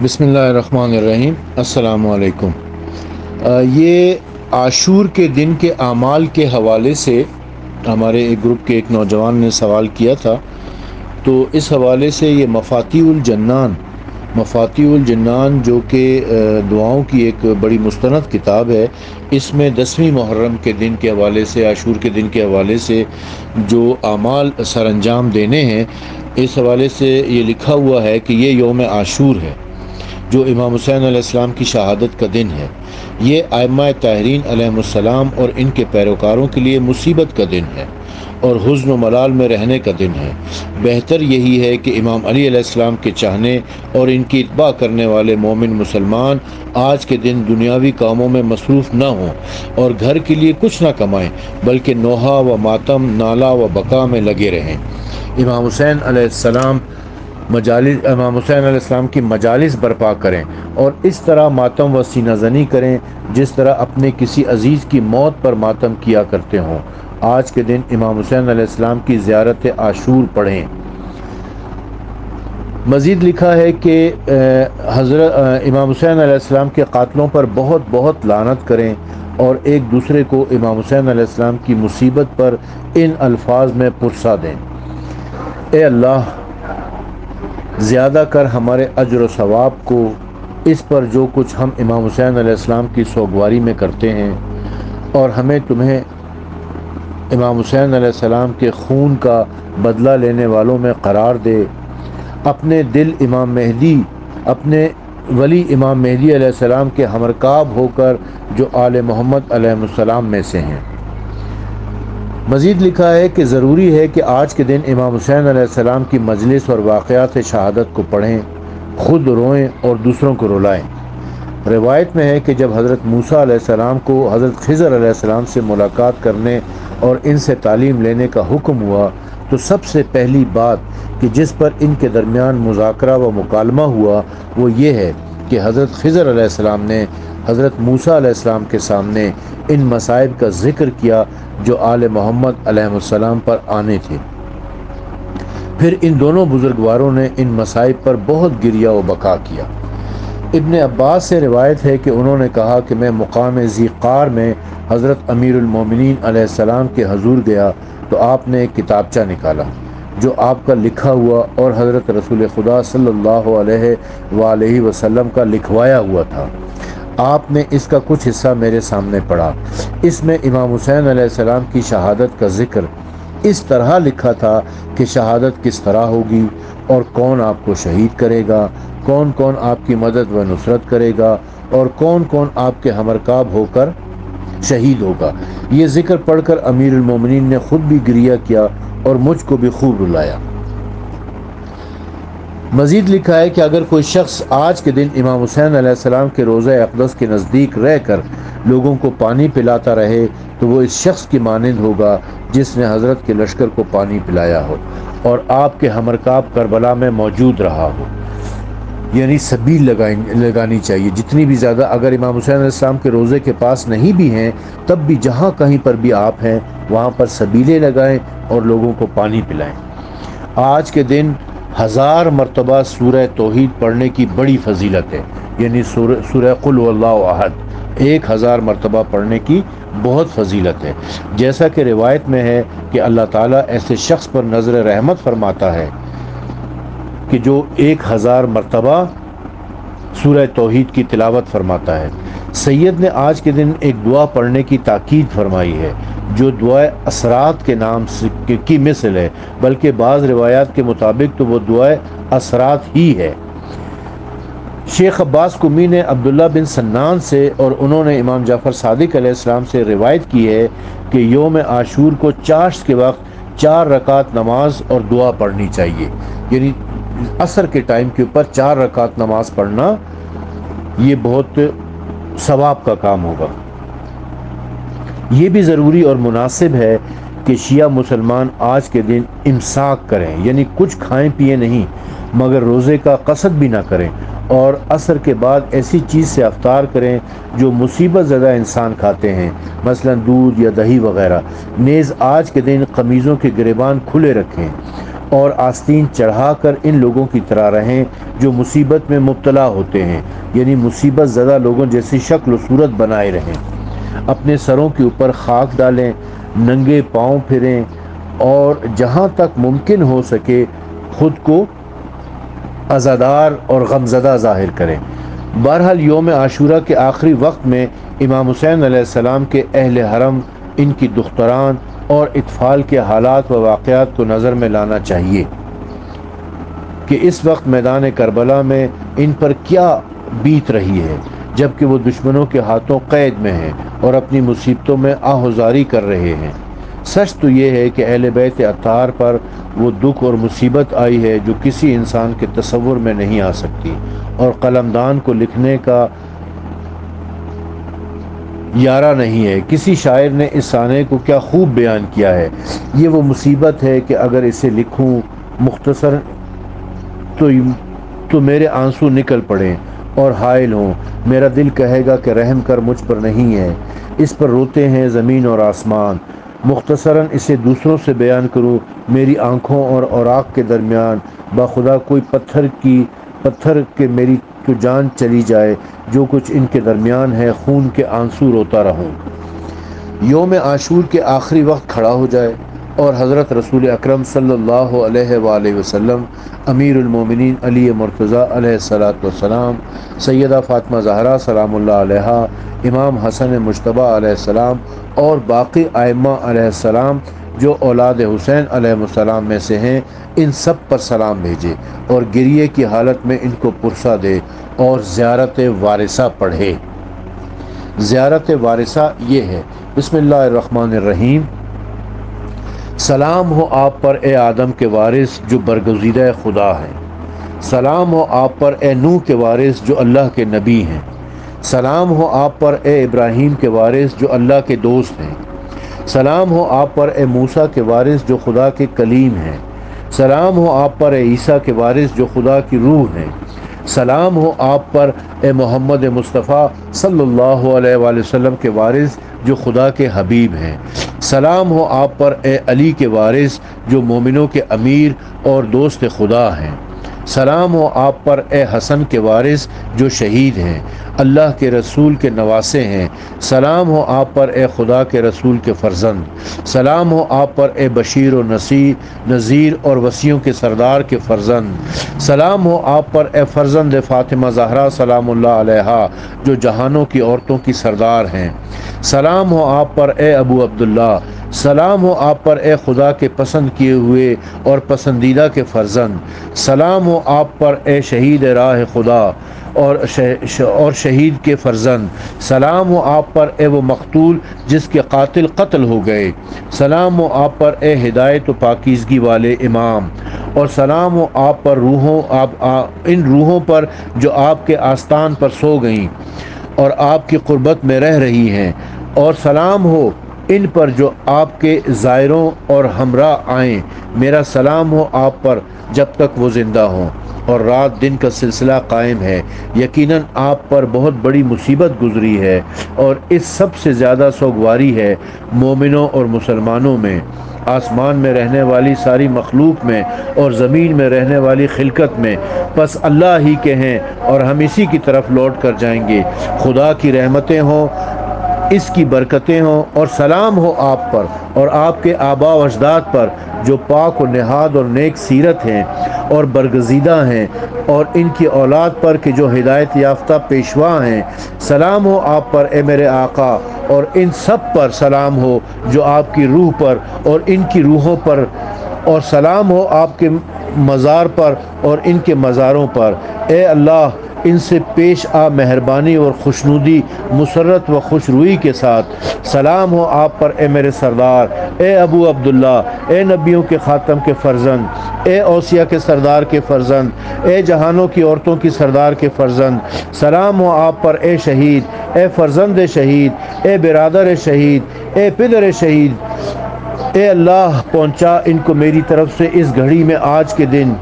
بسم اللہ الرحمن الرحیم۔ السلام علیکم۔ یہ عاشور کے دن کے اعمال کے حوالے سے ہمارے ایک گروپ کے ایک نوجوان نے سوال کیا تھا، تو اس حوالے سے یہ مفاتیح الجنان جو کہ دعاؤں کی ایک بڑی مستند کتاب ہے، اس میں 10ویں محرم کے دن کے حوالے سے، عاشور کے دن کے حوالے سے جو اعمال سر انجام دینے ہیں، اس حوالے سے یہ لکھا ہوا ہے کہ یہ یوم عاشور ہے جو امام حسین علیہ السلام کی شہادت کا دن ہے۔ یہ ائمہ طاہرین علیہ السلام اور ان کے پیروکاروں کے لیے مصیبت کا دن ہے اور حزن و ملال میں رہنے کا دن ہے۔ بہتر یہی ہے کہ امام علی علیہ السلام کے چاہنے اور ان کی اتباع کرنے والے مومن مسلمان آج کے دن دنیاوی کاموں میں مصروف نہ ہوں اور گھر کے لیے کچھ نہ کمائیں، بلکہ نوحہ و ماتم، نالہ و بقا میں لگے رہیں۔ امام حسین علیہ السلام کی مجالس برپا کریں اور اس طرح ماتم و سینہ زنی کریں جس طرح اپنے کسی عزیز کی موت پر ماتم کیا کرتے ہوں۔ آج کے دن امام حسین علیہ السلام کی زیارت عاشور پڑھیں۔ مزید لکھا ہے کہ حضرت امام حسین علیہ السلام کے قاتلوں پر بہت بہت لعنت کریں اور ایک دوسرے کو امام حسین علیہ السلام کی مصیبت پر ان الفاظ میں پرسا دیں: اے اللہ، زیادہ کر ہمارے اجر و ثواب کو اس پر جو کچھ ہم امام حسین علیہ السلام کی سوگواری میں کرتے ہیں، اور ہمیں تمہیں امام حسین علیہ السلام کے خون کا بدلہ لینے والوں میں قرار دے۔ اپنے ولی امام مہدی علیہ السلام کے ہمرکاب ہو کر جو آل محمد علیہ السلام میں سے ہیں۔ مزید لکھا ہے کہ ضروری ہے کہ آج کے دن امام حسین علیہ السلام کی مجلس اور واقعات شہادت کو پڑھیں، خود روئیں اور دوسروں کو رلائیں۔ روایت میں ہے کہ جب حضرت موسیٰ علیہ السلام کو حضرت خضر علیہ السلام سے ملاقات کرنے اور ان سے تعلیم لینے کا حکم ہوا تو سب سے پہلی بات کہ جس پر ان کے درمیان مذاکرہ و مکالمہ ہوا وہ یہ ہے کہ حضرت خضر علیہ السلام نے حضرت موسیٰ علیہ السلام کے سامنے ان مصائب کا ذکر کیا جو آل محمد علیہ السلام پر آنے تھے۔ پھر ان دونوں بزرگواروں نے ان مصائب پر بہت گریہ و بکا کیا۔ ابن عباس سے روایت ہے کہ انہوں نے کہا کہ میں مقام ذیقار میں حضرت امیر المومنین علیہ السلام کے حضور گیا تو آپ نے ایک کتابچہ نکالا جو آپ کا لکھا ہوا اور حضرت رسول خدا صلی اللہ علیہ وآلہ وسلم کا لکھوایا ہوا تھا۔ آپ نے اس کا کچھ حصہ میرے سامنے پڑھا۔ اس میں امام حسین علیہ السلام کی شہادت کا ذکر اس طرح لکھا تھا کہ شہادت کس طرح ہوگی اور کون آپ کو شہید کرے گا، کون کون آپ کی مدد و نصرت کرے گا اور کون کون آپ کے ہمرکاب ہو کر شہید ہوگا۔ یہ ذکر پڑھ کر امیر المومنین نے خود بھی گریہ کیا اور مجھ کو بھی خوب رلایا۔ مزید لکھا ہے کہ اگر کوئی شخص آج کے دن امام حسین علیہ السلام کے روضہ اقدس کے نزدیک رہ کر لوگوں کو پانی پلاتا رہے تو وہ اس شخص کی مانند ہوگا جس نے حضرت کے لشکر کو پانی پلایا ہو اور آپ کے ہمرکاب کربلا میں موجود رہا ہو۔ یعنی سبیل لگانی چاہیے جتنی بھی زیادہ، اگر امام حسین علیہ السلام کے روضے کے پاس نہیں بھی ہیں تب بھی جہاں کہیں پر بھی آپ ہیں وہاں پر سبیلیں لگائیں اور لوگوں کو پانی پلائیں۔ آج کے دن 1000 مرتبہ سورہ توحید پڑھنے کی بڑی فضیلت ہے، یعنی سورہ قل هو اللہ احد 1000 مرتبہ پڑھنے کی بہت فضیلت ہے۔ جیسا کہ روایت میں ہے کہ اللہ تعالیٰ ایسے شخص پر نظر رحمت فرماتا ہے کہ جو 1000 مرتبہ سورہ توحید کی تلاوت فرماتا ہے۔ سید نے آج کے دن ایک دعا پڑھنے کی تاکید فرمائی ہے جو دعائے اسرات کے نام کی مثل ہے، بلکہ بعض روایات کے مطابق تو وہ دعائے اسرات ہی ہے۔ شیخ عباس قمی نے عبداللہ بن سنان سے اور انہوں نے امام جعفر صادق علیہ السلام سے روایت کی ہے کہ یوم عاشور کو چاشت کے وقت 4 رکعت نماز اور دعا پڑھنی چاہیے، یعنی عصر کے ٹائم کے اوپر 4 رکعت نماز پڑھنا یہ بہت ثواب کا کام ہوگا۔ یہ بھی ضروری اور مناسب ہے کہ شیعہ مسلمان آج کے دن امساک کریں، یعنی کچھ کھائیں پیئیں نہیں مگر روزے کا قصد بھی نہ کریں، اور عصر کے بعد ایسی چیز سے افطار کریں جو مصیبت زدہ انسان کھاتے ہیں، مثلا دودھ یا دہی وغیرہ۔ نیز آج کے دن قمیضوں کے گریبان کھلے رکھیں اور آستین چڑھا کر ان لوگوں کی طرح رہیں جو مصیبت میں مبتلا ہوتے ہیں، یعنی مصیبت زدہ لوگوں جیسی شکل و صورت بنائے رہیں۔ اپنے سروں کے اوپر خاک ڈالیں، ننگے پاؤں پھریں اور جہاں تک ممکن ہو سکے خود کو عزادار اور غمزدہ ظاہر کریں۔ بہرحال یوم عاشورہ کے آخری وقت میں امام حسین علیہ السلام کے اہل حرم، ان کی دختران اور اطفال کے حالات و واقعات کو نظر میں لانا چاہیے کہ اس وقت میدان کربلا میں ان پر کیا بیت رہی ہے، جبکہ وہ دشمنوں کے ہاتھوں قید میں ہیں اور اپنی مصیبتوں میں آہوزاری کر رہے ہیں۔ سچ تو یہ ہے کہ اہل بیت اطہار پر وہ دکھ اور مصیبت آئی ہے جو کسی انسان کے تصور میں نہیں آ سکتی، اور قلمدان کو لکھنے کا یارہ نہیں ہے۔ کسی شاعر نے اس سانے کو کیا خوب بیان کیا ہے: یہ وہ مصیبت ہے کہ اگر اسے لکھوں مختصر تو میرے آنسو نکل پڑیں اور حائل ہوں، میرا دل کہے گا کہ رحم کر مجھ پر نہیں ہے، اس پر روتے ہیں زمین اور آسمان۔ مختصراً اسے دوسروں سے بیان کروں، میری آنکھوں اور اوراق کے درمیان بخدا کوئی پتھر کے میری تو جان چلی جائے، جو کچھ ان کے درمیان ہے خون کے آنسو روتا رہوں۔ یوم عاشور کے آخری وقت کھڑا ہو جائے اور حضرت رسول اکرم صلی اللہ علیہ وآلہ وسلم، امیر المومنین علی مرتضیٰ علیہ السلام، سیدہ فاطمہ زہرا سلام اللہ علیہا، امام حسن مجتبیٰ علیہ السلام اور باقی ائمہ علیہ السلام جو اولاد حسین علیہ السلام میں سے ہیں، ان سب پر سلام بھیجے اور گریے کی حالت میں ان کو پرسہ دے اور زیارت وارثہ پڑھے۔ زیارت وارثہ یہ ہے: بسم اللہ الرحمن الرحیم، سلام ہو آپ پر اے آدم کے وارث جو برگزیدہ خدا ہیں، سلام ہو آپ پر اے نوح کے وارث جو اللہ کے نبی ہیں، سلام ہو آپ پر اے ابراہیم کے وارث جو اللہ کے دوست ہیں، سلام ہو آپ پر اے موسیٰ کے وارث جو خدا کے کلیم ہیں، سلام ہو آپ پر اے عیسیٰ کے وارث جو خدا کی روح ہیں، سلام ہو آپ پر اے محمد مصطفیٰ صلی اللہ علیہ وآلہ وسلم کے وارث جو خدا کے حبیب ہیں، سلام ہو آپ پر اے علی کے وارث جو مومنوں کے امیر اور دوست خدا ہیں، سلام ہو آپ پر اے حسن کے وارث جو شہید ہیں، اللہ کے رسول کے نواسے ہیں، سلام ہو آپ پر اے خدا کے رسول کے فرزند، سلام ہو آپ پر اے بشیر و نذیر اور وصیوں کے سردار کے فرزند، سلام ہو آپ پر اے فرزند فاطمہ زہرا سلام اللہ علیہا جو جہانوں کی عورتوں کی سردار ہیں، سلام ہو آپ پر اے ابو عبداللہ، سلام ہو آپ پر اے خدا کے پسند کیے ہوئے اور پسندیدہ کے فرزند، سلام ہو آپ پر اے شہید راہ خدا اور شہید کے فرزند، سلام ہو آپ پر اے وہ مقتول جس کے قاتل قتل ہو گئے، سلام ہو آپ پر اے ہدایت و پاکیزگی والے امام، اور سلام ہو آپ پر ان روحوں پر جو آپ کے آستان پر سو گئیں اور آپ کی قربت میں رہ رہی ہیں، اور سلام ہو ان پر جو آپ کے زائروں اور ہمراہ آئیں، میرا سلام ہو آپ پر جب تک وہ زندہ ہوں اور رات دن کا سلسلہ قائم ہے۔ یقیناً آپ پر بہت بڑی مصیبت گزری ہے اور اس سب سے زیادہ سوگواری ہے مومنوں اور مسلمانوں میں، آسمان میں رہنے والی ساری مخلوق میں اور زمین میں رہنے والی خلقت میں، پس اللہ ہی کے ہیں اور ہم اسی کی طرف لوٹ کر جائیں گے۔ خدا کی رحمتیں ہوں، اس کی برکتیں ہوں، اور سلام ہو آپ پر اور آپ کے آباء و اجداد پر جو پاک و نہاد اور نیک سیرت ہیں اور برگزیدہ ہیں، اور ان کی اولاد پر کہ جو ہدایت یافتہ پیشوا ہیں، سلام ہو آپ پر اے میرے آقا، اور ان سب پر سلام ہو جو آپ کی روح پر اور ان کی روحوں پر، اور سلام ہو آپ کے مزار پر اور ان کے مزاروں پر۔ اے اللہ، ان سے پیش آ مہربانی اور خوشنودی، مسرت و خوش روئی کے ساتھ۔ سلام ہو آپ پر اے میرے سردار، اے ابو عبداللہ، اے نبیوں کے خاتم کے فرزند، اے اوصیاء کے سردار کے فرزند، اے جہانوں کی عورتوں کی سردار کے فرزند۔ سلام ہو آپ پر اے شہید، اے فرزند شہید، اے برادر شہید، اے پدر شہید۔ اے اللہ، پہنچا ان کو میری طرف سے اس گھڑی میں، آج کے دن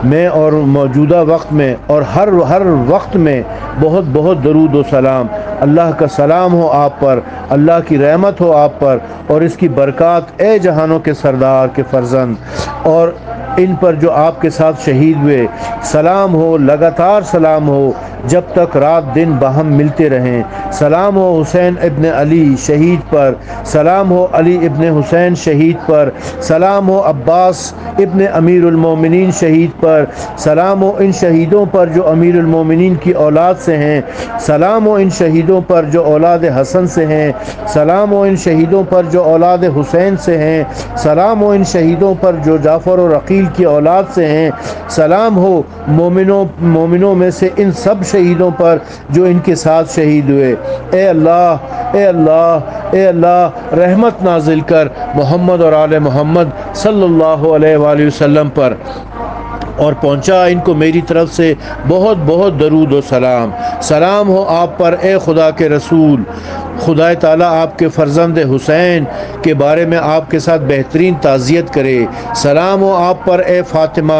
میں اور موجودہ وقت میں اور ہر وقت میں بہت بہت درود و سلام۔ اللہ کا سلام ہو آپ پر، اللہ کی رحمت ہو آپ پر اور اس کی برکات، اے جہانوں کے سردار کے فرزند، اور ان پر جو آپ کے ساتھ شہید ہوئے، سلام ہو، لگاتار سلام ہو جب تک رات دن باہم ملتے رہیں، سلام ہو حسین ابن علی شہید پر، سلام ہو علی ابن حسین شہید پر، سلام ہو عباس ابن امیر المومنین شہید پر، سلام ہو ان شہیدوں پر جو امیر المومنین کی اولاد سے ہیں، سلام ہو ان شہیدوں پر جو اولاد حسن سے ہیں، سلام ہو ان شہیدوں پر جو اولاد حسین سے ہیں، سلام ہو ان شہیدوں پر جو جعفر و عقیل کی اولاد سے ہیں، سلام ہو مومنوں میں سے ان سب شہیدوں پر جو ان کے ساتھ شہید ہوئے۔ اے اللہ، اے اللہ، اے اللہ، رحمت نازل کر محمد اور آل محمد صلی اللہ علیہ وآلہ وسلم پر، اور پہنچا ان کو میری طرف سے بہت بہت درود و سلام۔ سلام ہو آپ پر اے خدا کے رسول، خدا تعالیٰ آپ کے فرزند حسین کے بارے میں آپ کے ساتھ بہترین تعزیت کرے۔ سلام ہو آپ پر اے فاطمہ،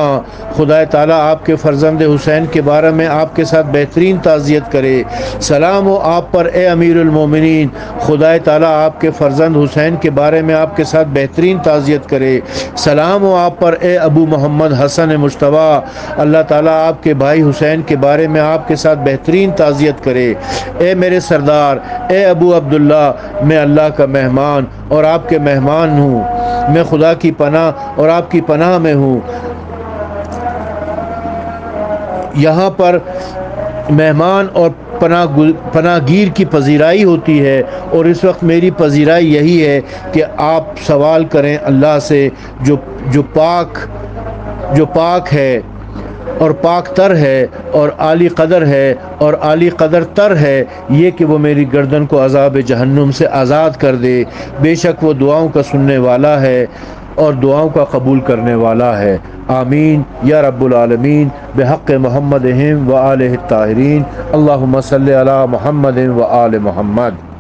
خدا تعالیٰ آپ کے فرزند حسین کے بارے میں آپ کے ساتھ بہترین تعزیت کرے۔ سلام ہو آپ پر اے امیر المومنین، خدا تعالیٰ آپ کے فرزند حسین کے بارے میں آپ کے ساتھ بہترین تعزیت کرے۔ سلام ہو آپ پر اے ابو محمد حسن مجتبیٰ، اللہ تعالیٰ آپ کے بھائی حسین کے بارے میں آپ کے ساتھ بہترین تعزیت کرے۔ اے میرے سردار، اے ابو عبداللہ، میں اللہ کا مہمان اور آپ کے مہمان ہوں، میں خدا کی پناہ اور آپ کی پناہ میں ہوں۔ یہاں پر مہمان اور پناہ گیر کی پذیرائی ہوتی ہے، اور اس وقت میری پذیرائی یہی ہے کہ آپ سوال کریں اللہ سے جو پاک ہے اور پاک تر ہے اور عالی قدر ہے اور عالی قدر تر ہے، یہ کہ وہ میری گردن کو عذاب جہنم سے آزاد کر دے۔ بے شک وہ دعاؤں کا سننے والا ہے اور دعاؤں کا قبول کرنے والا ہے۔ آمین یا رب العالمین، بحق محمد و آلہ الطاہرین، اللہم صلی علی محمد و آل محمد۔